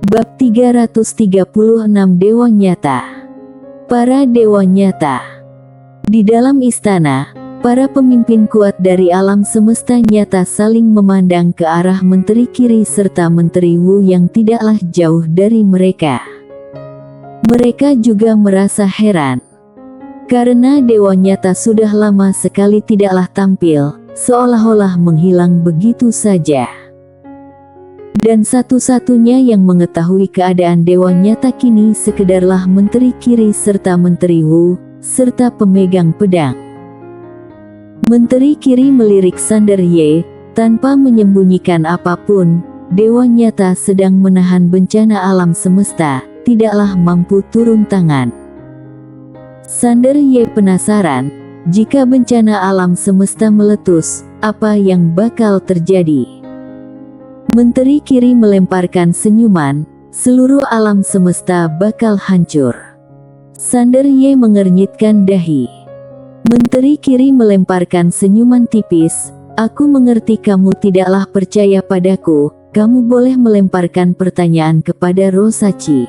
Bab 336 Dewa Nyata. Para Dewa Nyata. Di dalam istana, para pemimpin kuat dari alam semesta nyata saling memandang ke arah Menteri Kiri serta Menteri Wu yang tidaklah jauh dari mereka. Mereka juga merasa heran. Karena Dewa Nyata sudah lama sekali tidaklah tampil, seolah-olah menghilang begitu saja. Dan satu-satunya yang mengetahui keadaan Dewa Nyata kini sekedarlah Menteri Kiri serta Menteri Wu, serta pemegang pedang. Menteri Kiri melirik Sander Ye, tanpa menyembunyikan apapun, Dewa Nyata sedang menahan bencana alam semesta, tidaklah mampu turun tangan. Sander Ye penasaran, jika bencana alam semesta meletus, apa yang bakal terjadi? Menteri Kiri melemparkan senyuman, seluruh alam semesta bakal hancur. Sander Ye mengernyitkan dahi. Menteri Kiri melemparkan senyuman tipis, aku mengerti kamu tidaklah percaya padaku, kamu boleh melemparkan pertanyaan kepada Rosachi.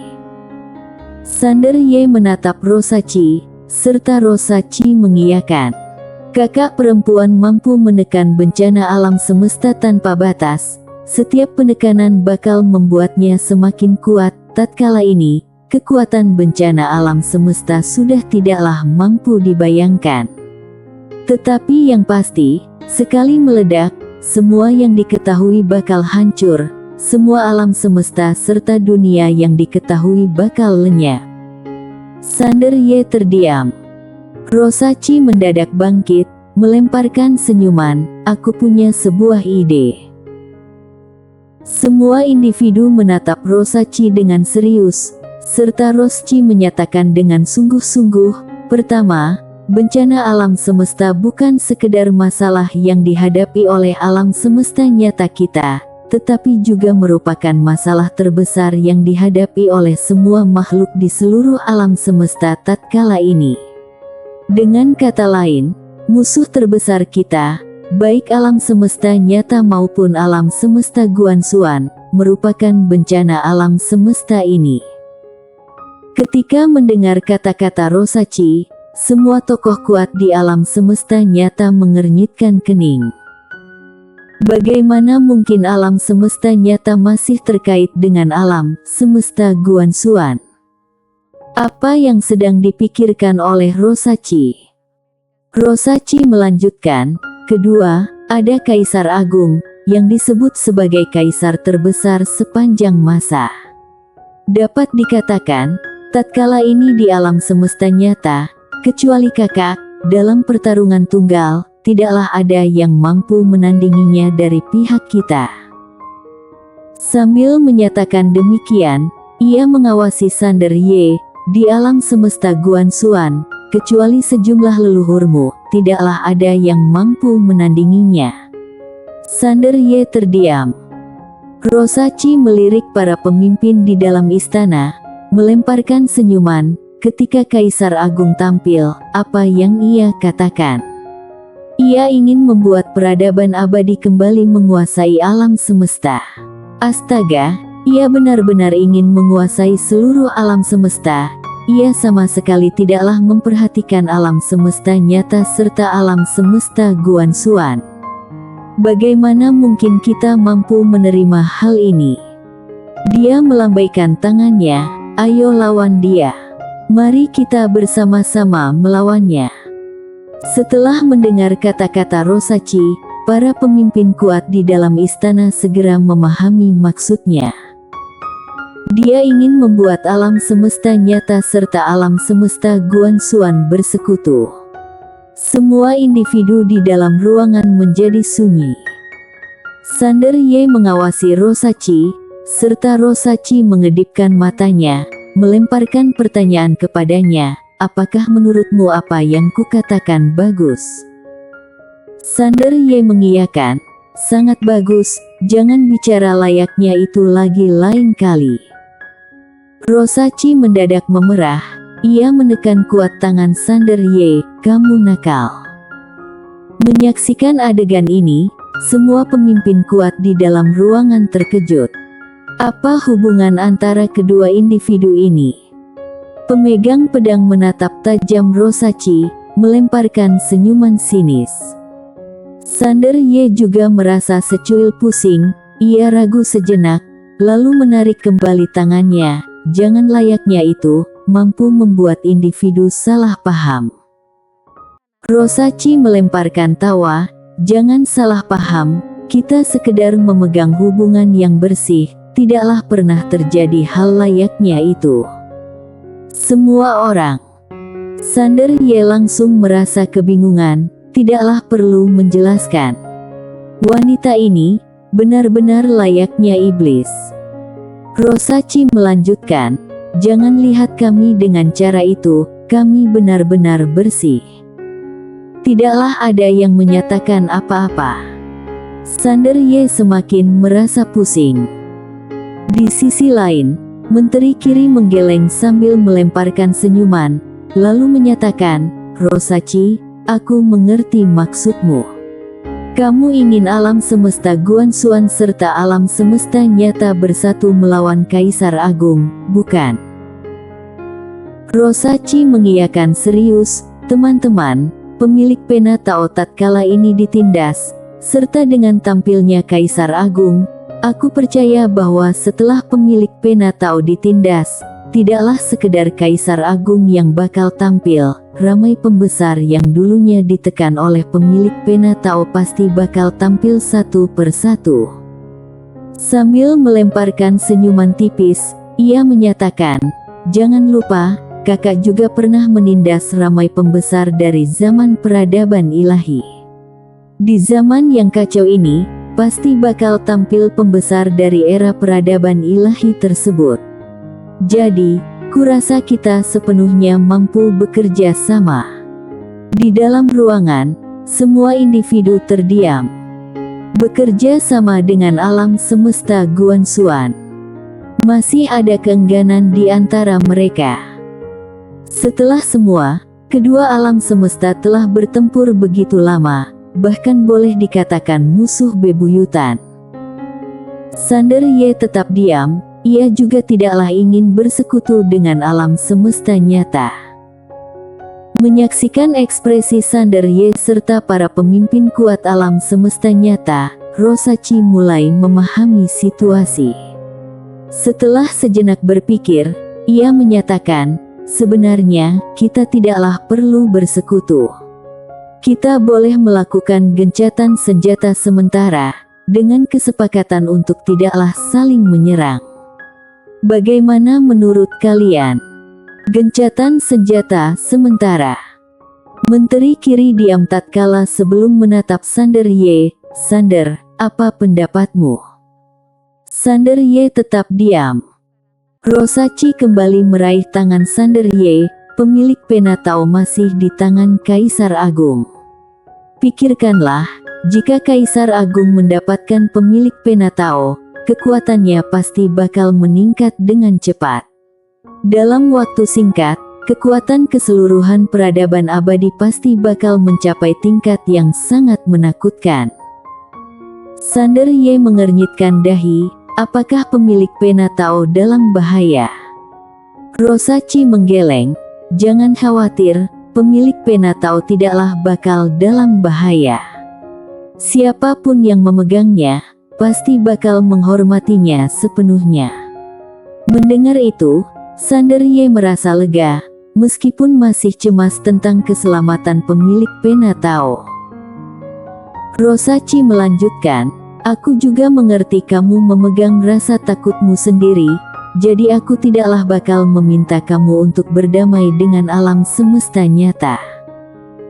Sander Ye menatap Rosachi, serta Rosachi mengiyakan. Kakak perempuan mampu menekan bencana alam semesta tanpa batas. Setiap penekanan bakal membuatnya semakin kuat. Tatkala ini, kekuatan bencana alam semesta sudah tidaklah mampu dibayangkan. Tetapi yang pasti, sekali meledak, semua yang diketahui bakal hancur, semua alam semesta serta dunia yang diketahui bakal lenyap. Sander Ye terdiam. Rosachi mendadak bangkit, melemparkan senyuman, aku punya sebuah ide. Semua individu menatap Rosachi dengan serius, serta Rosachi menyatakan dengan sungguh-sungguh, pertama, bencana alam semesta bukan sekedar masalah yang dihadapi oleh alam semesta nyata kita, tetapi juga merupakan masalah terbesar yang dihadapi oleh semua makhluk di seluruh alam semesta tatkala ini. Dengan kata lain, musuh terbesar kita, baik alam semesta nyata maupun alam semesta Guanxuan, merupakan bencana alam semesta ini. Ketika mendengar kata-kata Rosachi, semua tokoh kuat di alam semesta nyata mengernyitkan kening. Bagaimana mungkin alam semesta nyata masih terkait dengan alam semesta Guanxuan? Apa yang sedang dipikirkan oleh Rosachi? Rosachi melanjutkan, kedua, ada Kaisar Agung, yang disebut sebagai Kaisar terbesar sepanjang masa. Dapat dikatakan, tatkala ini di alam semesta nyata, kecuali kakak, dalam pertarungan tunggal, tidaklah ada yang mampu menandinginya dari pihak kita. Sambil menyatakan demikian, ia mengawasi Sander Ye, di alam semesta Guanxuan, kecuali sejumlah leluhurmu, tidaklah ada yang mampu menandinginya. Sander Ye terdiam. Rosachi melirik para pemimpin di dalam istana, melemparkan senyuman, ketika Kaisar Agung tampil, apa yang ia katakan? Ia ingin membuat peradaban abadi kembali menguasai alam semesta. Astaga, ia benar-benar ingin menguasai seluruh alam semesta. Ia sama sekali tidaklah memperhatikan alam semesta nyata serta alam semesta Guanxuan. Bagaimana mungkin kita mampu menerima hal ini? Dia melambaikan tangannya, ayo lawan dia. Mari kita bersama-sama melawannya. Setelah mendengar kata-kata Rosachi, para pemimpin kuat di dalam istana segera memahami maksudnya. Dia ingin membuat alam semesta nyata serta alam semesta Guanxuan bersekutu. Semua individu di dalam ruangan menjadi sunyi. Sander Ye mengawasi Rosachi, serta Rosachi mengedipkan matanya, melemparkan pertanyaan kepadanya, apakah menurutmu apa yang kukatakan bagus? Sander Ye mengiyakan, sangat bagus, jangan bicara layaknya itu lagi lain kali. Rosachi mendadak memerah, ia menekan kuat tangan Sander Ye, kamu nakal. Menyaksikan adegan ini, semua pemimpin kuat di dalam ruangan terkejut. Apa hubungan antara kedua individu ini? Pemegang pedang menatap tajam Rosachi, melemparkan senyuman sinis. Sander Ye juga merasa secuil pusing. Ia ragu sejenak, lalu menarik kembali tangannya. Jangan, layaknya itu mampu membuat individu salah paham. Rosachi melemparkan tawa. Jangan salah paham, kita sekedar memegang hubungan yang bersih. Tidaklah pernah terjadi hal layaknya itu. Semua orang. Sander Ye langsung merasa kebingungan. Tidaklah perlu menjelaskan. Wanita ini benar-benar layaknya iblis. Rosachi melanjutkan, jangan lihat kami dengan cara itu, kami benar-benar bersih. Tidaklah ada yang menyatakan apa-apa. Sander Ye semakin merasa pusing. Di sisi lain, Menteri Kiri menggeleng sambil melemparkan senyuman, lalu menyatakan, Rosachi, aku mengerti maksudmu. Kamu ingin alam semesta Guanxuan serta alam semesta nyata bersatu melawan Kaisar Agung, bukan? Rosachi mengiyakan serius. Teman-teman, pemilik pena Tao tatkala ini ditindas, serta dengan tampilnya Kaisar Agung, aku percaya bahwa setelah pemilik pena Tao ditindas, tidaklah sekedar Kaisar Agung yang bakal tampil. Ramai pembesar yang dulunya ditekan oleh pemilik pena Tao pasti bakal tampil satu persatu. Sambil melemparkan senyuman tipis, ia menyatakan, jangan lupa, kakak juga pernah menindas ramai pembesar dari zaman peradaban ilahi. Di zaman yang kacau ini, pasti bakal tampil pembesar dari era peradaban ilahi tersebut. Jadi, kurasa kita sepenuhnya mampu bekerja sama. Di dalam ruangan, semua individu terdiam. Bekerja sama dengan alam semesta Guanxuan. Masih ada keengganan di antara mereka. Setelah semua, kedua alam semesta telah bertempur begitu lama, bahkan boleh dikatakan musuh bebuyutan. Sander Ye tetap diam. Ia juga tidaklah ingin bersekutu dengan alam semesta nyata. Menyaksikan ekspresi Sander Ye serta para pemimpin kuat alam semesta nyata, Rosachi mulai memahami situasi. Setelah sejenak berpikir, ia menyatakan, sebenarnya kita tidaklah perlu bersekutu. Kita boleh melakukan gencatan senjata sementara, dengan kesepakatan untuk tidaklah saling menyerang. Bagaimana menurut kalian? Gencatan senjata sementara. Menteri Kiri diam tatkala sebelum menatap Sander Ye. Sander, apa pendapatmu? Sander Ye tetap diam. Rosachi kembali meraih tangan Sander Ye. Pemilik pena Tao masih di tangan Kaisar Agung. Pikirkanlah, jika Kaisar Agung mendapatkan pemilik pena Tao, kekuatannya pasti bakal meningkat dengan cepat. Dalam waktu singkat, kekuatan keseluruhan peradaban abadi pasti bakal mencapai tingkat yang sangat menakutkan. Sander Ye mengernyitkan dahi, apakah pemilik pena Tao dalam bahaya? Rosachi menggeleng, jangan khawatir, pemilik pena Tao tidaklah bakal dalam bahaya. Siapapun yang memegangnya, pasti bakal menghormatinya sepenuhnya. Mendengar itu, Sander Ye merasa lega, meskipun masih cemas tentang keselamatan pemilik pena Tao. Rosachi melanjutkan, aku juga mengerti kamu memegang rasa takutmu sendiri, jadi aku tidaklah bakal meminta kamu untuk berdamai dengan alam semesta nyata.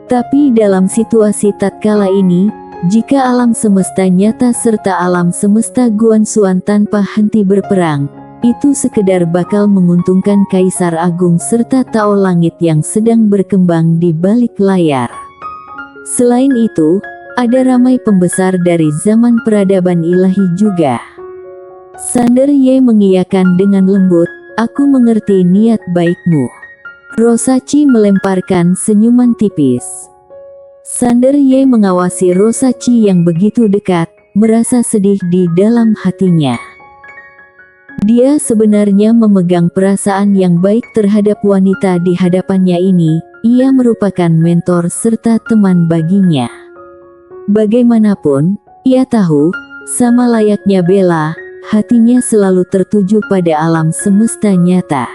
Tapi dalam situasi tatkala ini, jika alam semesta nyata serta alam semesta Guanxuan tanpa henti berperang, itu sekedar bakal menguntungkan Kaisar Agung serta Tao Langit yang sedang berkembang di balik layar. Selain itu, ada ramai pembesar dari zaman peradaban ilahi juga. Sander Ye mengiyakan dengan lembut, aku mengerti niat baikmu. Rosachi melemparkan senyuman tipis. Sander Ye mengawasi Rosachi yang begitu dekat, merasa sedih di dalam hatinya. Dia sebenarnya memegang perasaan yang baik terhadap wanita di hadapannya ini. Ia merupakan mentor serta teman baginya. Bagaimanapun, ia tahu, sama layaknya Bella, hatinya selalu tertuju pada alam semesta nyata.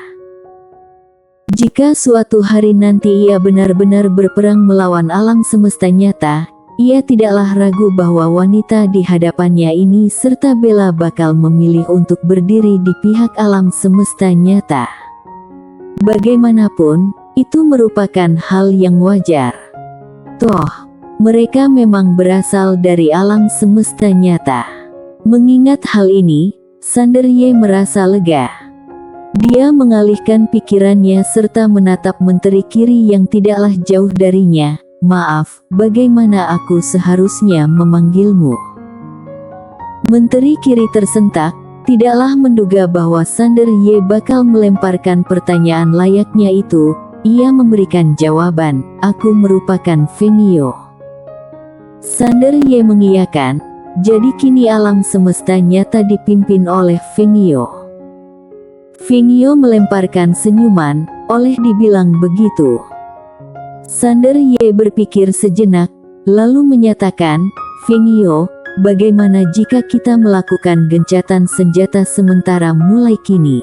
Jika suatu hari nanti ia benar-benar berperang melawan alam semesta nyata, ia tidaklah ragu bahwa wanita di hadapannya ini serta Bella bakal memilih untuk berdiri di pihak alam semesta nyata. Bagaimanapun, itu merupakan hal yang wajar. Toh, mereka memang berasal dari alam semesta nyata. Mengingat hal ini, Sanderye merasa lega. Dia mengalihkan pikirannya serta menatap menteri kiri yang tidaklah jauh darinya. Maaf, bagaimana aku seharusnya memanggilmu? Menteri kiri tersentak, tidaklah menduga bahwa Sanderye bakal melemparkan pertanyaan layaknya itu. Ia memberikan jawaban, aku merupakan Fengyo. Sanderye mengiyakan, jadi kini alam semesta nyata dipimpin oleh Fengyo. Fengyo melemparkan senyuman, oleh dibilang begitu. Sanderye berpikir sejenak, lalu menyatakan, Fengyo, bagaimana jika kita melakukan gencatan senjata sementara mulai kini?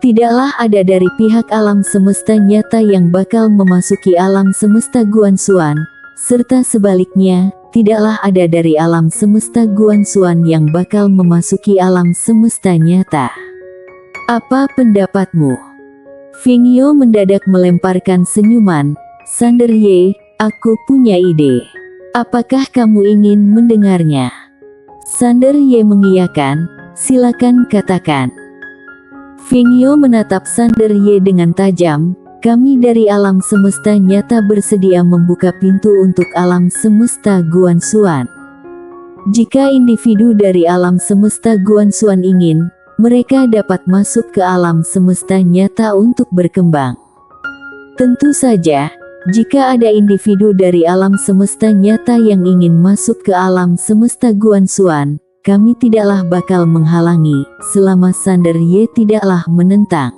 Tidaklah ada dari pihak alam semesta nyata yang bakal memasuki alam semesta Guanxuan, serta sebaliknya, tidaklah ada dari alam semesta Guanxuan yang bakal memasuki alam semesta nyata. Apa pendapatmu? Fengyo mendadak melemparkan senyuman. Sanderye, aku punya ide. Apakah kamu ingin mendengarnya? Sanderye mengiyakan, silakan katakan. Fengyo menatap Sanderye dengan tajam. Kami dari alam semesta nyata bersedia membuka pintu untuk alam semesta Guanxuan. Jika individu dari alam semesta Guanxuan ingin, mereka dapat masuk ke alam semesta nyata untuk berkembang. Tentu saja, jika ada individu dari alam semesta nyata yang ingin masuk ke alam semesta Guanxuan, kami tidaklah bakal menghalangi, selama Sanderye tidaklah menentang.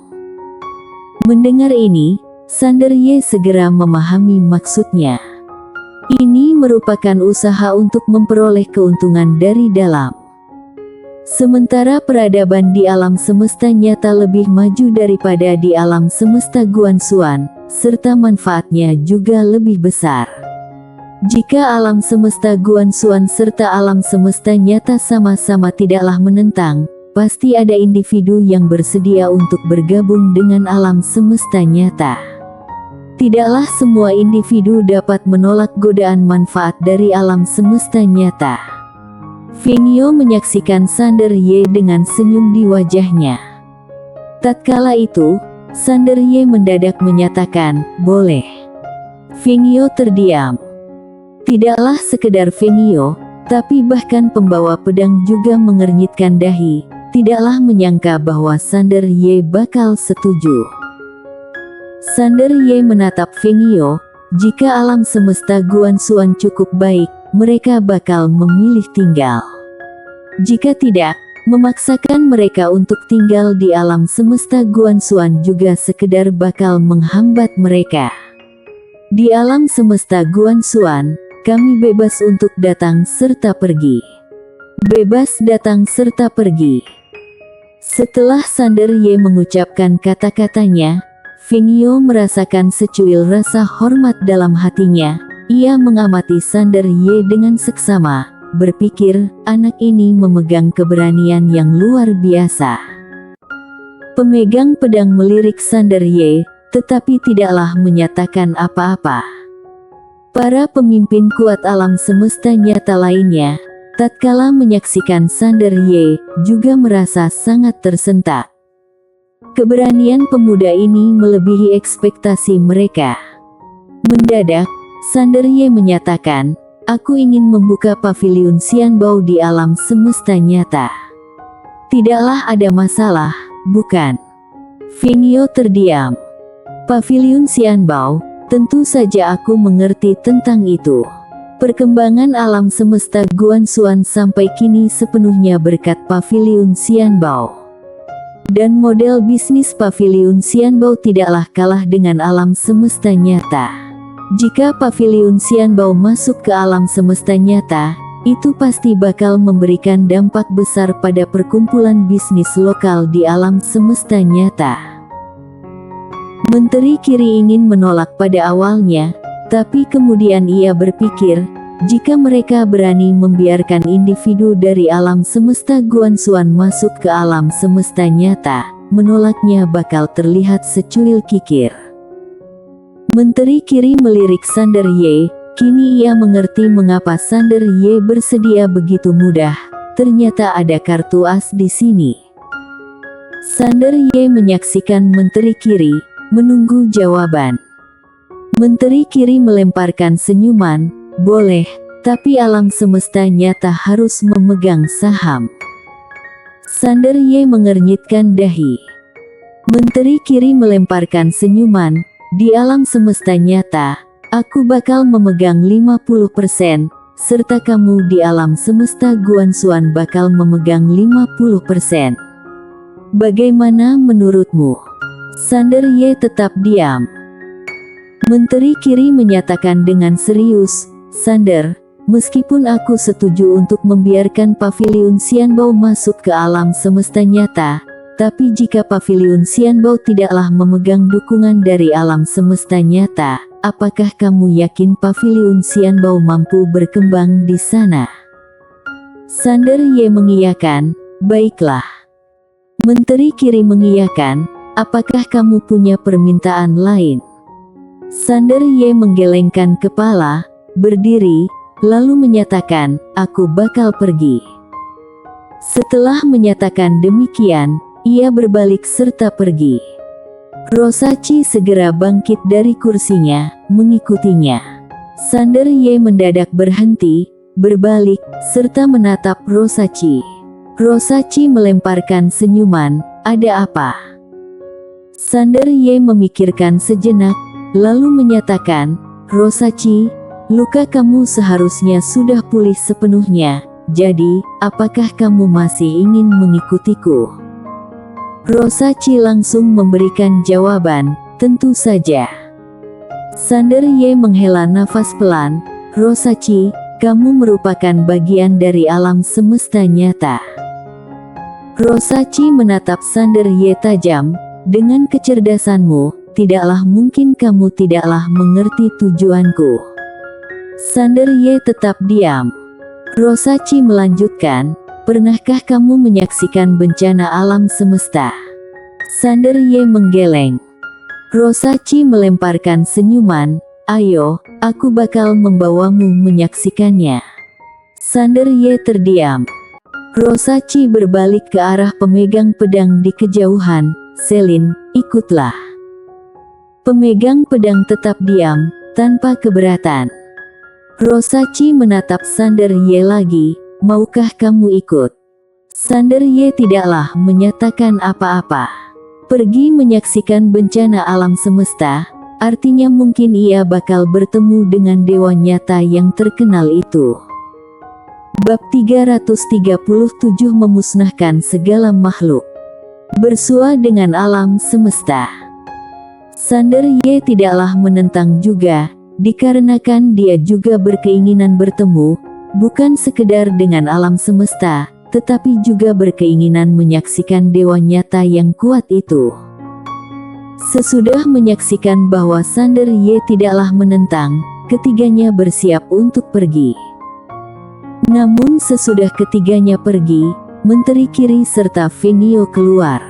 Mendengar ini, Sanderye segera memahami maksudnya. Ini merupakan usaha untuk memperoleh keuntungan dari dalam. Sementara peradaban di alam semesta nyata lebih maju daripada di alam semesta Guanxuan, serta manfaatnya juga lebih besar. Jika alam semesta Guanxuan serta alam semesta nyata sama-sama tidaklah menentang, pasti ada individu yang bersedia untuk bergabung dengan alam semesta nyata. Tidaklah semua individu dapat menolak godaan manfaat dari alam semesta nyata. Fengyo menyaksikan Sanderye dengan senyum di wajahnya. Tatkala itu, Sanderye mendadak menyatakan, boleh. Fengyo terdiam. Tidaklah sekedar Fengyo, tapi bahkan pembawa pedang juga mengernyitkan dahi, tidaklah menyangka bahwa Sanderye bakal setuju. Sanderye menatap Fengyo, jika alam semesta Guanxuan cukup baik, mereka bakal memilih tinggal. Jika tidak, memaksakan mereka untuk tinggal di alam semesta Guanxuan juga sekedar bakal menghambat mereka. Di alam semesta Guanxuan, kami bebas untuk datang serta pergi. Bebas datang serta pergi. Setelah Sanderye mengucapkan kata-katanya, Fengyo merasakan secuil rasa hormat dalam hatinya. Ia mengamati Sanderye dengan seksama, berpikir, anak ini memegang keberanian yang luar biasa. Pemegang pedang melirik Sanderye, tetapi tidaklah menyatakan apa-apa. Para pemimpin kuat alam semesta nyata lainnya, tatkala menyaksikan Sanderye, juga merasa sangat tersentak. Keberanian pemuda ini melebihi ekspektasi mereka. Mendadak, Sanderye menyatakan, aku ingin membuka paviliun Xianbao di alam semesta nyata. Tidaklah ada masalah, bukan? Fengyo terdiam. Paviliun Xianbao, tentu saja aku mengerti tentang itu. Perkembangan alam semesta Guanxuan sampai kini sepenuhnya berkat paviliun Xianbao. Dan model bisnis Paviliun Xianbao tidaklah kalah dengan alam semesta nyata. Jika Paviliun Xianbao masuk ke alam semesta nyata, itu pasti bakal memberikan dampak besar pada perkumpulan bisnis lokal di alam semesta nyata. Menteri Qiri ingin menolak pada awalnya, tapi kemudian ia berpikir, jika mereka berani membiarkan individu dari alam semesta Guanxuan masuk ke alam semesta nyata, menolaknya bakal terlihat secuil kikir. Menteri Qiri melirik Sander Ye, kini ia mengerti mengapa Sander Ye bersedia begitu mudah, ternyata ada kartu as di sini. Sander Ye menyaksikan Menteri Qiri, menunggu jawaban. Menteri Qiri melemparkan senyuman, boleh, tapi alam semesta nyata harus memegang saham. Sander Ye mengernyitkan dahi. Menteri Qiri melemparkan senyuman, di alam semesta nyata, aku bakal memegang 50%, serta kamu di alam semesta Guanxuan bakal memegang 50%. Bagaimana menurutmu? Sander Ye tetap diam. Menteri Qiri menyatakan dengan serius, Sander, meskipun aku setuju untuk membiarkan Paviliun Xianbao masuk ke alam semesta nyata, tapi jika Paviliun Xianbao tidaklah memegang dukungan dari alam semesta nyata, apakah kamu yakin Paviliun Xianbao mampu berkembang di sana? Sander Ye mengiyakan, baiklah. Menteri Qiri mengiyakan, apakah kamu punya permintaan lain? Sander Ye menggelengkan kepala, berdiri, lalu menyatakan, aku bakal pergi. Setelah menyatakan demikian, ia berbalik serta pergi. Rosachi segera bangkit dari kursinya, mengikutinya. Sander Ye mendadak berhenti, berbalik, serta menatap Rosachi. Rosachi melemparkan senyuman, ada apa? Sander Ye memikirkan sejenak, lalu menyatakan, Rosachi, luka kamu seharusnya sudah pulih sepenuhnya, jadi, apakah kamu masih ingin mengikutiku? Rosachi langsung memberikan jawaban, tentu saja. Sander Ye menghela nafas pelan, Rosachi, kamu merupakan bagian dari alam semesta nyata. Rosachi menatap Sander Ye tajam, dengan kecerdasanmu, tidaklah mungkin kamu tidaklah mengerti tujuanku. Sander Ye tetap diam. Rosachi melanjutkan, pernahkah kamu menyaksikan bencana alam semesta? Sander Ye menggeleng. Rosachi melemparkan senyuman, ayo, aku bakal membawamu menyaksikannya. Sander Ye terdiam. Rosachi berbalik ke arah pemegang pedang di kejauhan, Selin, ikutlah. Pemegang pedang tetap diam, tanpa keberatan. Rosachi menatap Sander Ye lagi, maukah kamu ikut? Sander Ye tidaklah menyatakan apa-apa. Pergi menyaksikan bencana alam semesta, artinya mungkin ia bakal bertemu dengan dewa nyata yang terkenal itu. Bab 337 memusnahkan segala makhluk. Bersua dengan alam semesta. Sander Ye tidaklah menentang juga, dikarenakan dia juga berkeinginan bertemu, bukan sekedar dengan alam semesta, tetapi juga berkeinginan menyaksikan dewa nyata yang kuat itu. Sesudah menyaksikan bahwa Sander Ye tidaklah menentang, ketiganya bersiap untuk pergi. Namun sesudah ketiganya pergi, Menteri Qiri serta Feng Yo keluar.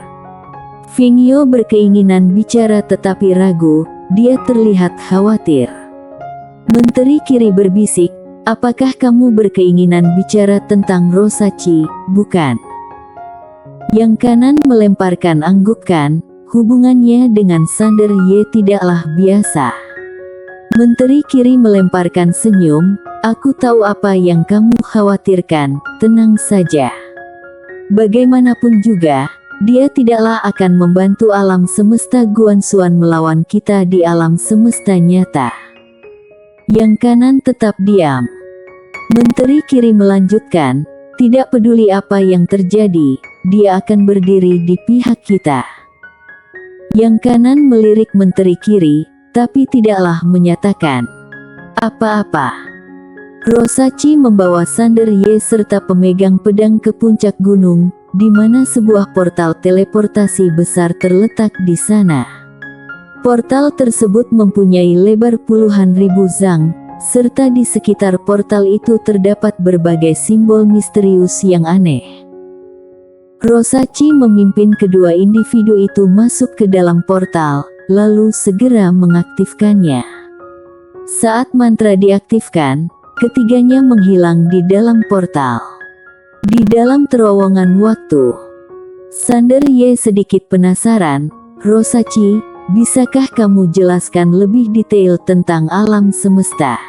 Feng Yo berkeinginan bicara tetapi ragu, dia terlihat khawatir. Menteri Qiri berbisik, apakah kamu berkeinginan bicara tentang Rosachi, bukan? Yang kanan melemparkan anggukan, hubungannya dengan Sander Ye tidaklah biasa. Menteri Qiri melemparkan senyum, aku tahu apa yang kamu khawatirkan, tenang saja. Bagaimanapun juga, dia tidaklah akan membantu alam semesta Guanxuan melawan kita di alam semesta nyata. Yang kanan tetap diam. Menteri Qiri melanjutkan, tidak peduli apa yang terjadi, dia akan berdiri di pihak kita. Yang kanan melirik menteri kiri, tapi tidaklah menyatakan apa-apa. Rosachi membawa Sander Ye serta pemegang pedang ke puncak gunung, di mana sebuah portal teleportasi besar terletak di sana. Portal tersebut mempunyai lebar puluhan ribu zang, serta di sekitar portal itu terdapat berbagai simbol misterius yang aneh. Rosachi memimpin kedua individu itu masuk ke dalam portal, lalu segera mengaktifkannya. Saat mantra diaktifkan, ketiganya menghilang di dalam portal. Di dalam terowongan waktu, Sander Ye sedikit penasaran. Rosachi, bisakah kamu jelaskan lebih detail tentang alam semesta?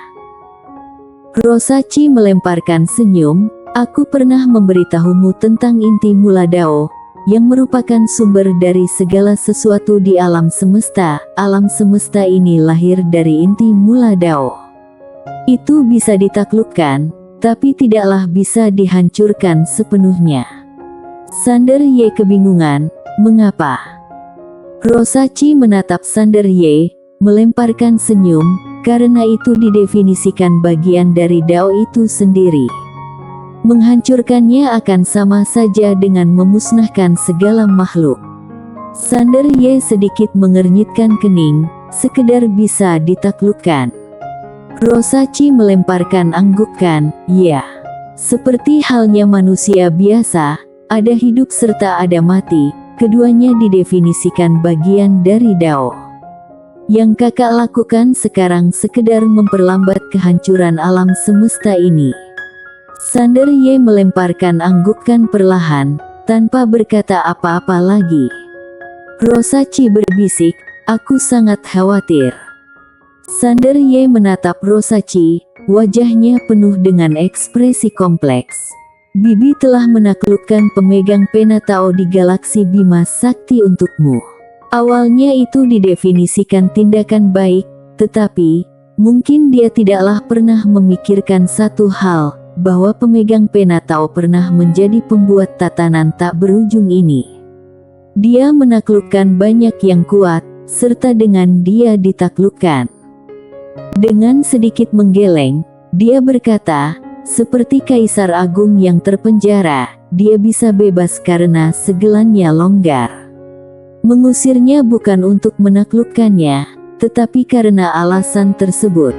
Rosachi melemparkan senyum. Aku pernah memberitahumu tentang inti mula Dao, yang merupakan sumber dari segala sesuatu di alam semesta. Alam semesta ini lahir dari inti mula Dao. Itu bisa ditaklukkan, tapi tidaklah bisa dihancurkan sepenuhnya. Sander Ye kebingungan, mengapa? Rosachi menatap Sander Ye, melemparkan senyum, karena itu didefinisikan bagian dari Dao itu sendiri. Menghancurkannya akan sama saja dengan memusnahkan segala makhluk. Sander Ye sedikit mengernyitkan kening, sekedar bisa ditaklukkan. Rosachi melemparkan anggukan, ya. Seperti halnya manusia biasa, ada hidup serta ada mati, keduanya didefinisikan bagian dari Dao. Yang kakak lakukan sekarang sekedar memperlambat kehancuran alam semesta ini. Sander Ye melemparkan anggukan perlahan, tanpa berkata apa-apa lagi. Rosachi berbisik, aku sangat khawatir. Sander Ye menatap Rosachi, wajahnya penuh dengan ekspresi kompleks. Bibi telah menaklukkan pemegang pena Tao di galaksi Bima Sakti untukmu. Awalnya itu didefinisikan tindakan baik, tetapi mungkin dia tidaklah pernah memikirkan satu hal, bahwa pemegang pena Tao pernah menjadi pembuat tatanan tak berujung ini. Dia menaklukkan banyak yang kuat, serta dengan dia ditaklukkan. Dengan sedikit menggeleng, dia berkata, seperti Kaisar Agung yang terpenjara, dia bisa bebas karena segelannya longgar. Mengusirnya bukan untuk menaklukkannya, tetapi karena alasan tersebut.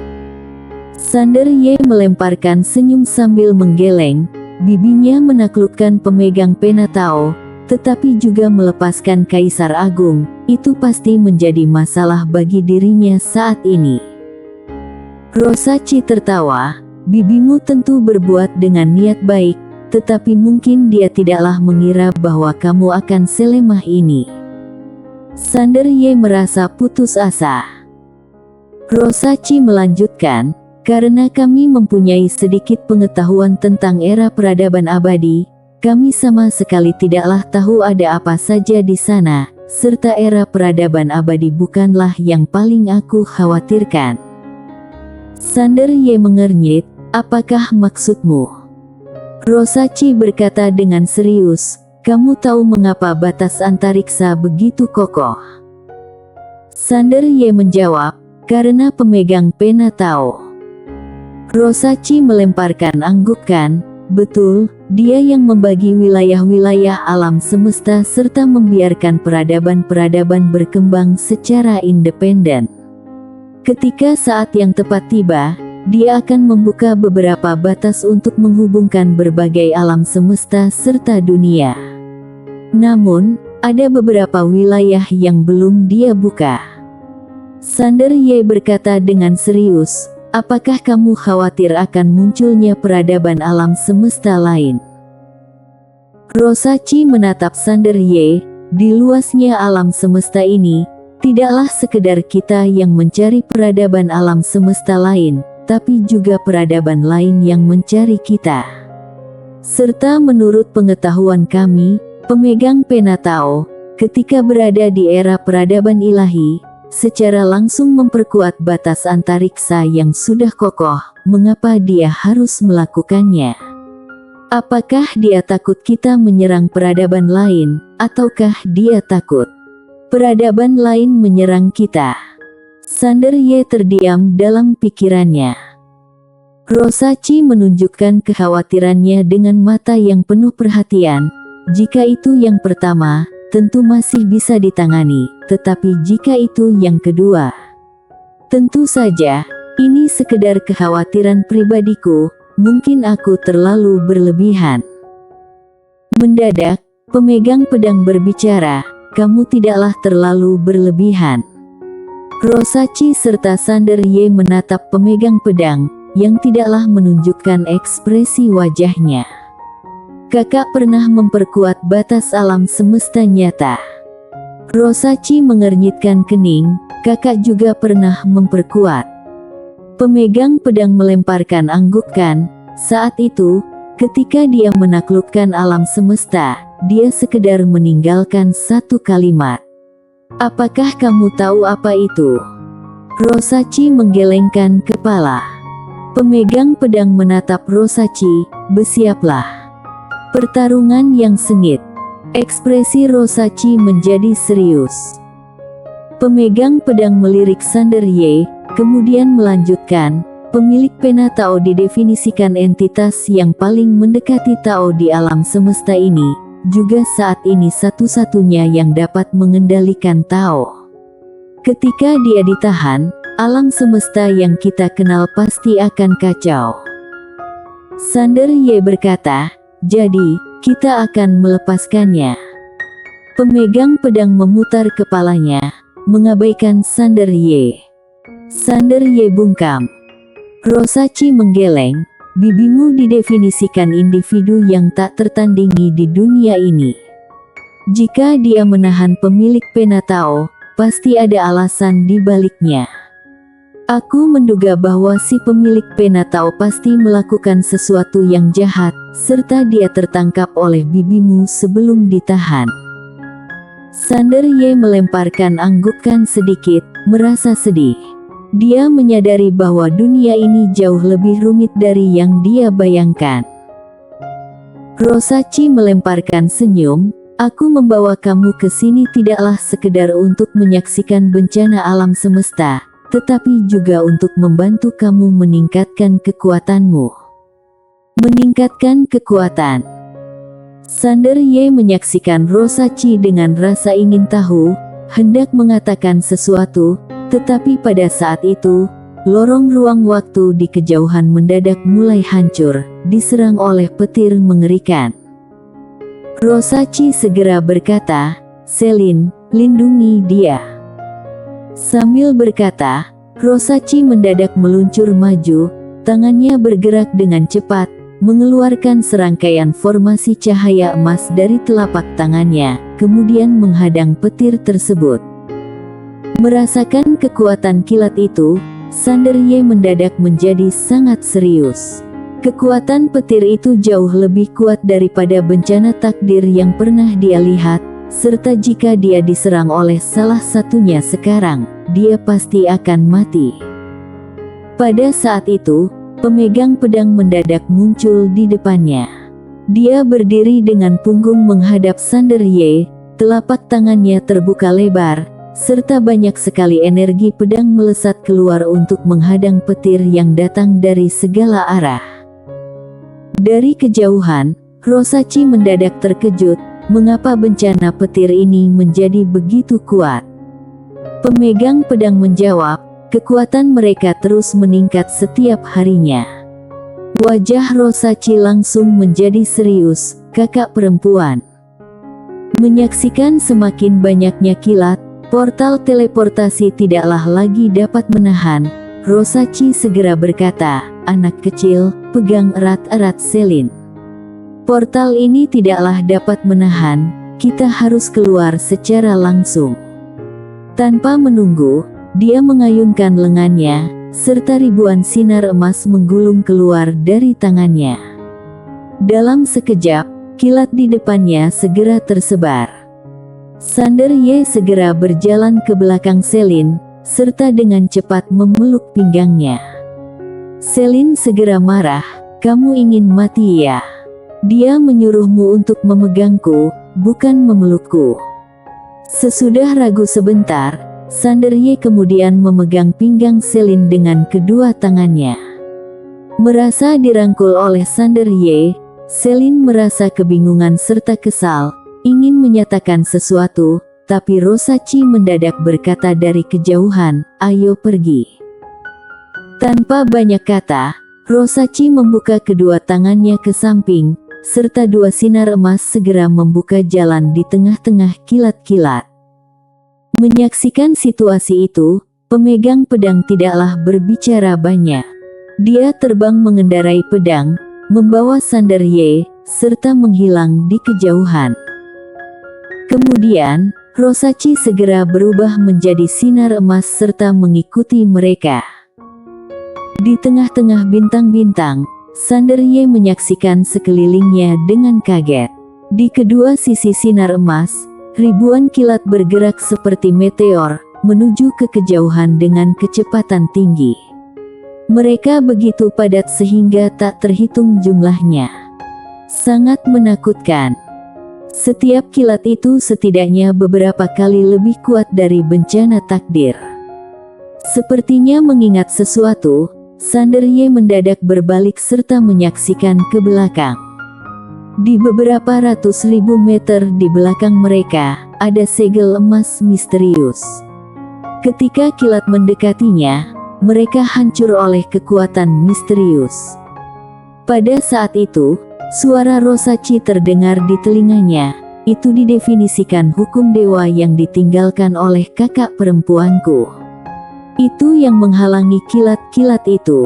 Sander Ye melemparkan senyum sambil menggeleng, bibinya menaklukkan pemegang pena Tao, tetapi juga melepaskan Kaisar Agung, itu pasti menjadi masalah bagi dirinya saat ini. Rosachi tertawa, bibimu tentu berbuat dengan niat baik, tetapi mungkin dia tidaklah mengira bahwa kamu akan selemah ini. Sander Ye merasa putus asa. Rosachi melanjutkan, karena kami mempunyai sedikit pengetahuan tentang era peradaban abadi, kami sama sekali tidaklah tahu ada apa saja di sana, serta era peradaban abadi bukanlah yang paling aku khawatirkan. Sander Ye mengernyit, apakah maksudmu? Rosachi berkata dengan serius, kamu tahu mengapa batas antariksa begitu kokoh? Sander Ye menjawab, karena pemegang pena Tao. Rosachi melemparkan anggukan, betul, dia yang membagi wilayah-wilayah alam semesta serta membiarkan peradaban-peradaban berkembang secara independen. Ketika saat yang tepat tiba, dia akan membuka beberapa batas untuk menghubungkan berbagai alam semesta serta dunia. Namun, ada beberapa wilayah yang belum dia buka. Sander Ye berkata dengan serius, apakah kamu khawatir akan munculnya peradaban alam semesta lain? Rosachi menatap Sander Ye, di luasnya alam semesta ini, tidaklah sekedar kita yang mencari peradaban alam semesta lain, tapi juga peradaban lain yang mencari kita. Serta menurut pengetahuan kami, pemegang pena Tao, ketika berada di era peradaban ilahi, secara langsung memperkuat batas antariksa yang sudah kokoh. Mengapa dia harus melakukannya? Apakah dia takut kita menyerang peradaban lain, ataukah dia takut peradaban lain menyerang kita? Sander Ye terdiam dalam pikirannya. Rosachi menunjukkan kekhawatirannya dengan mata yang penuh perhatian. Jika itu yang pertama, tentu masih bisa ditangani, tetapi jika itu yang kedua, tentu saja, ini sekedar kekhawatiran pribadiku, mungkin aku terlalu berlebihan. Mendadak, pemegang pedang berbicara, kamu tidaklah terlalu berlebihan. Rosachi serta Sander Ye menatap pemegang pedang, yang tidaklah menunjukkan ekspresi wajahnya. Kakak pernah memperkuat batas alam semesta nyata. Rosachi mengernyitkan kening, kakak juga pernah memperkuat. Pemegang pedang melemparkan anggukan. Saat itu, ketika dia menaklukkan alam semesta, dia sekedar meninggalkan satu kalimat. Apakah kamu tahu apa itu? Rosachi menggelengkan kepala. Pemegang pedang menatap Rosachi, bersiaplah. Pertarungan yang sengit. Ekspresi Rosachi menjadi serius. Pemegang pedang melirik Sander Ye, kemudian melanjutkan, pemilik pena Tao didefinisikan entitas yang paling mendekati Tao di alam semesta ini, juga saat ini satu-satunya yang dapat mengendalikan Tao. Ketika dia ditahan, alam semesta yang kita kenal pasti akan kacau. Sander Ye berkata, jadi, kita akan melepaskannya. Pemegang pedang memutar kepalanya, mengabaikan Sander Ye. Sander Ye bungkam. Rosachi menggeleng, bibimu didefinisikan individu yang tak tertandingi di dunia ini. Jika dia menahan pemilik pena Tao, pasti ada alasan di baliknya. Aku menduga bahwa si pemilik pena Tao pasti melakukan sesuatu yang jahat, serta dia tertangkap oleh bibimu sebelum ditahan. Sander Ye melemparkan anggukan sedikit, merasa sedih. Dia menyadari bahwa dunia ini jauh lebih rumit dari yang dia bayangkan. Rosachi melemparkan senyum, aku membawa kamu ke sini tidaklah sekedar untuk menyaksikan bencana alam semesta, tetapi juga untuk membantu kamu meningkatkan kekuatanmu. Meningkatkan kekuatan. Sander Ye menyaksikan Rosachi dengan rasa ingin tahu, hendak mengatakan sesuatu, tetapi pada saat itu, lorong ruang waktu di kejauhan mendadak mulai hancur, diserang oleh petir mengerikan. Rosachi segera berkata, Selin, lindungi dia. Sambil berkata, Rosachi mendadak meluncur maju, tangannya bergerak dengan cepat, mengeluarkan serangkaian formasi cahaya emas dari telapak tangannya, kemudian menghadang petir tersebut. Merasakan kekuatan kilat itu, Sander Ye mendadak menjadi sangat serius. Kekuatan petir itu jauh lebih kuat daripada bencana takdir yang pernah dia lihat, serta jika dia diserang oleh salah satunya sekarang, dia pasti akan mati. Pada saat itu, pemegang pedang mendadak muncul di depannya. Dia berdiri dengan punggung menghadap Sander Ye, telapak tangannya terbuka lebar, serta banyak sekali energi pedang melesat keluar untuk menghadang petir yang datang dari segala arah. Dari kejauhan, Rosachi mendadak terkejut, mengapa bencana petir ini menjadi begitu kuat? Pemegang pedang menjawab, kekuatan mereka terus meningkat setiap harinya. Wajah Rosachi langsung menjadi serius, kakak perempuan. Menyaksikan semakin banyaknya kilat, portal teleportasi tidaklah lagi dapat menahan. Rosachi segera berkata, anak kecil, pegang erat-erat Selin. Portal ini tidaklah dapat menahan, kita harus keluar secara langsung. Tanpa menunggu, dia mengayunkan lengannya, serta ribuan sinar emas menggulung keluar dari tangannya. Dalam sekejap, kilat di depannya segera tersebar. Sander Ye segera berjalan ke belakang Selin, serta dengan cepat memeluk pinggangnya. Selin segera marah, kamu ingin mati ya? Dia menyuruhmu untuk memegangku, bukan memelukku. Sesudah ragu sebentar, Sanderye kemudian memegang pinggang Selin dengan kedua tangannya. Merasa dirangkul oleh Sanderye, Selin merasa kebingungan serta kesal, ingin menyatakan sesuatu, tapi Rosachi mendadak berkata dari kejauhan, "Ayo pergi." Tanpa banyak kata, Rosachi membuka kedua tangannya ke samping, serta dua sinar emas segera membuka jalan di tengah-tengah kilat-kilat. Menyaksikan situasi itu, pemegang pedang tidaklah berbicara banyak. Dia terbang mengendarai pedang, membawa Sanderye, serta menghilang di kejauhan. Kemudian, Rosachi segera berubah menjadi sinar emas serta mengikuti mereka. Di tengah-tengah bintang-bintang, Sanderye menyaksikan sekelilingnya dengan kaget. Di kedua sisi sinar emas, ribuan kilat bergerak seperti meteor, menuju ke kejauhan dengan kecepatan tinggi. Mereka begitu padat sehingga tak terhitung jumlahnya. Sangat menakutkan. Setiap kilat itu setidaknya beberapa kali lebih kuat dari bencana takdir. Sepertinya mengingat sesuatu, Sanderye mendadak berbalik serta menyaksikan ke belakang. Di beberapa ratus ribu meter di belakang mereka, ada segel emas misterius. Ketika kilat mendekatinya, mereka hancur oleh kekuatan misterius. Pada saat itu, suara Rosachi terdengar di telinganya. Itu didefinisikan hukum dewa yang ditinggalkan oleh kakak perempuanku. Itu yang menghalangi kilat-kilat itu.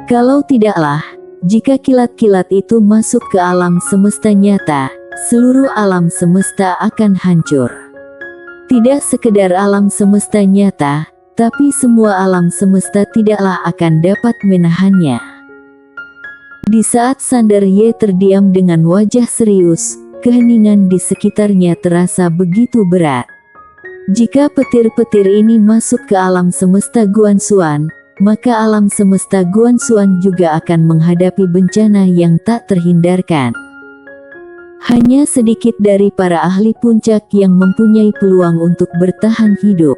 Kalau tidaklah, jika kilat-kilat itu masuk ke alam semesta nyata, seluruh alam semesta akan hancur. Tidak sekedar alam semesta nyata, tapi semua alam semesta tidaklah akan dapat menahannya. Di saat Sanderye terdiam dengan wajah serius, keheningan di sekitarnya terasa begitu berat. Jika petir-petir ini masuk ke alam semesta Guanxuan, maka alam semesta Guanxuan juga akan menghadapi bencana yang tak terhindarkan. Hanya sedikit dari para ahli puncak yang mempunyai peluang untuk bertahan hidup.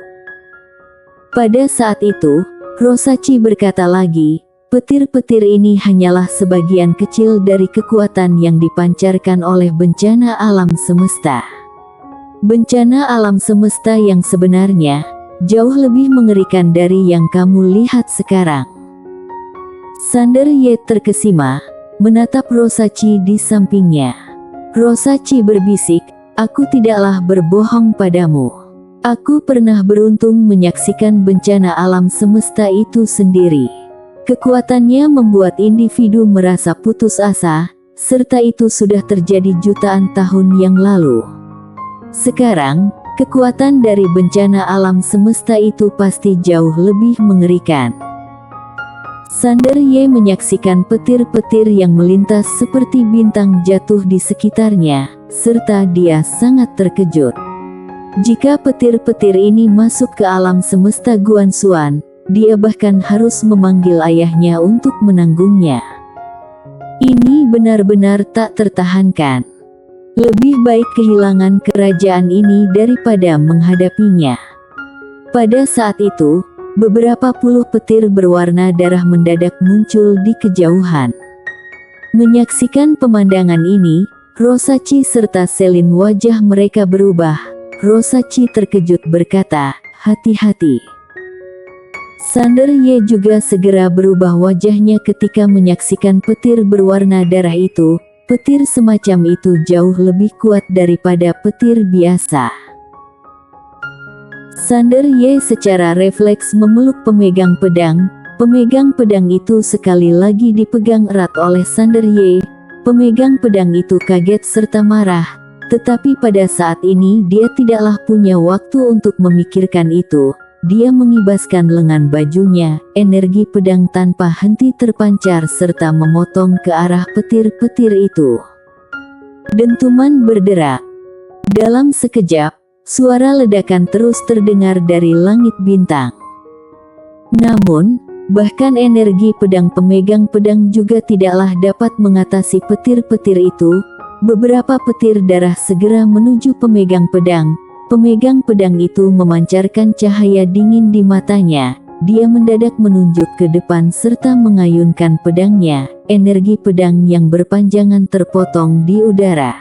Pada saat itu, Rosachi berkata lagi, petir-petir ini hanyalah sebagian kecil dari kekuatan yang dipancarkan oleh bencana alam semesta. Bencana alam semesta yang sebenarnya, jauh lebih mengerikan dari yang kamu lihat sekarang. Sanderye terkesima, menatap Rosachi di sampingnya. Rosachi berbisik, "Aku tidaklah berbohong padamu. Aku pernah beruntung menyaksikan bencana alam semesta itu sendiri. Kekuatannya membuat individu merasa putus asa, serta itu sudah terjadi jutaan tahun yang lalu. Sekarang, kekuatan dari bencana alam semesta itu pasti jauh lebih mengerikan." Sanderye menyaksikan petir-petir yang melintas seperti bintang jatuh di sekitarnya, serta dia sangat terkejut. Jika petir-petir ini masuk ke alam semesta Guanxuan, dia bahkan harus memanggil ayahnya untuk menanggungnya. Ini benar-benar tak tertahankan. Lebih baik kehilangan kerajaan ini daripada menghadapinya. Pada saat itu, beberapa puluh petir berwarna darah mendadak muncul di kejauhan. Menyaksikan pemandangan ini, Rosachi serta Selin wajah mereka berubah. Rosachi terkejut berkata, "Hati-hati." Sanderye juga segera berubah wajahnya ketika menyaksikan petir berwarna darah itu. Petir semacam itu jauh lebih kuat daripada petir biasa. Sanderye secara refleks memeluk pemegang pedang. Pemegang pedang itu sekali lagi dipegang erat oleh Sanderye. Pemegang pedang itu kaget serta marah, tetapi pada saat ini dia tidaklah punya waktu untuk memikirkan itu. Dia mengibaskan lengan bajunya, energi pedang tanpa henti terpancar serta memotong ke arah petir-petir itu. Dentuman berderak. Dalam sekejap, suara ledakan terus terdengar dari langit bintang. Namun, Bahkan energi pedang pemegang pedang juga tidaklah dapat mengatasi petir-petir itu. Beberapa petir darah segera menuju pemegang pedang. Pemegang pedang itu memancarkan cahaya dingin di matanya. Dia mendadak menunjuk ke depan serta mengayunkan pedangnya. Energi pedang yang berpanjangan terpotong di udara.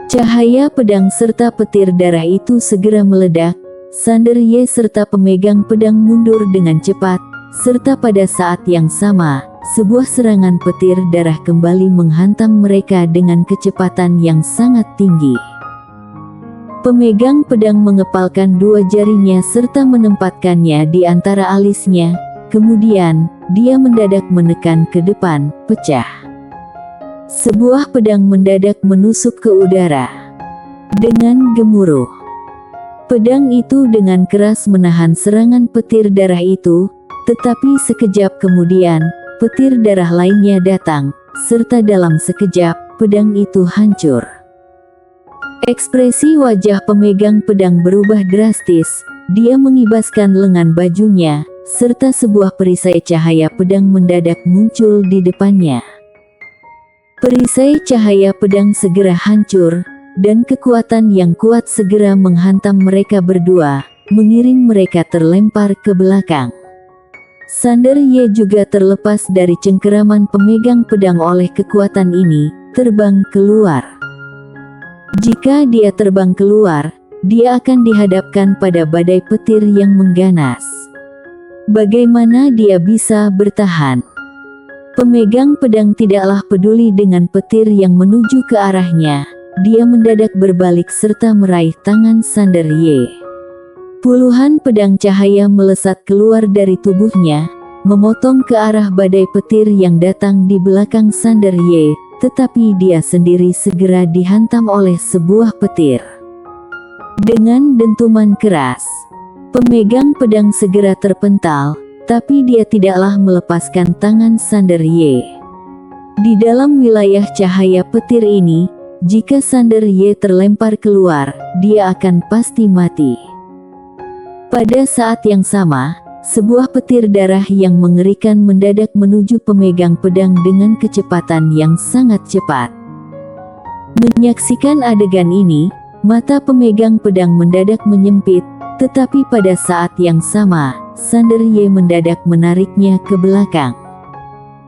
Cahaya pedang serta petir darah itu segera meledak. Sander Ye serta pemegang pedang mundur dengan cepat, serta pada saat yang sama, sebuah serangan petir darah kembali menghantam mereka dengan kecepatan yang sangat tinggi. Pemegang pedang mengepalkan dua jarinya serta menempatkannya di antara alisnya, kemudian, dia mendadak menekan ke depan, pecah. Sebuah pedang mendadak menusuk ke udara. Dengan gemuruh, pedang itu dengan keras menahan serangan petir darah itu, tetapi sekejap kemudian, petir darah lainnya datang, serta dalam sekejap, pedang itu hancur. Ekspresi wajah pemegang pedang berubah drastis, dia mengibaskan lengan bajunya, serta sebuah perisai cahaya pedang mendadak muncul di depannya. Perisai cahaya pedang segera hancur, dan kekuatan yang kuat segera menghantam mereka berdua, mengiring mereka terlempar ke belakang. Sander Ye juga terlepas dari cengkeraman pemegang pedang oleh kekuatan ini, terbang keluar. Jika dia terbang keluar, dia akan dihadapkan pada badai petir yang mengganas. Bagaimana dia bisa bertahan? Pemegang pedang tidaklah peduli dengan petir yang menuju ke arahnya. Dia mendadak berbalik serta meraih tangan Sander Ye. Puluhan pedang cahaya melesat keluar dari tubuhnya, memotong ke arah badai petir yang datang di belakang Sander Ye, tetapi dia sendiri segera dihantam oleh sebuah petir. Dengan dentuman keras, pemegang pedang segera terpental, tapi dia tidaklah melepaskan tangan Sander Ye. Di dalam wilayah cahaya petir ini, jika Sander Ye terlempar keluar, dia akan pasti mati. Pada saat yang sama, sebuah petir darah yang mengerikan mendadak menuju pemegang pedang dengan kecepatan yang sangat cepat. Menyaksikan adegan ini, mata pemegang pedang mendadak menyempit, tetapi pada saat yang sama, Sander Ye mendadak menariknya ke belakang.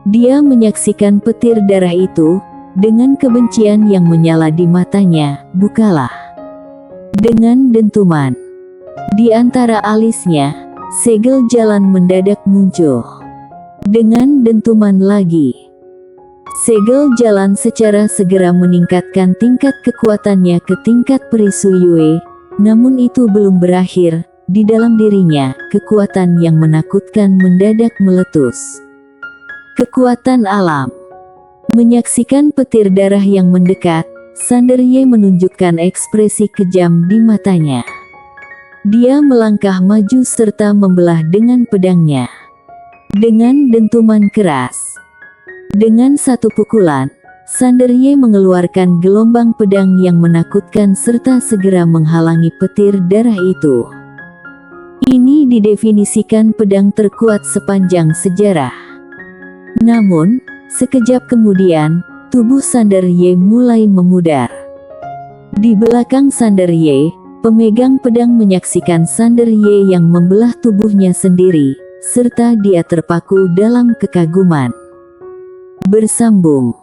Dia menyaksikan petir darah itu. Dengan kebencian yang menyala di matanya, bukalah. Dengan dentuman di antara alisnya, segel jalan mendadak muncul. Dengan dentuman lagi, segel jalan secara segera meningkatkan tingkat kekuatannya ke tingkat peri Suyue. Namun itu belum berakhir, di dalam dirinya, kekuatan yang menakutkan mendadak meletus. Kekuatan alam. Menyaksikan petir darah yang mendekat, Sander Ye menunjukkan ekspresi kejam di matanya. Dia melangkah maju serta membelah dengan pedangnya. Dengan dentuman keras. Dengan satu pukulan, Sander Ye mengeluarkan gelombang pedang yang menakutkan serta segera menghalangi petir darah itu. Ini didefinisikan pedang terkuat sepanjang sejarah. Namun, sekejap kemudian, tubuh Sander Ye mulai memudar. Di belakang Sander Ye, pemegang pedang menyaksikan Sander Ye yang membelah tubuhnya sendiri, serta dia terpaku dalam kekaguman. Bersambung.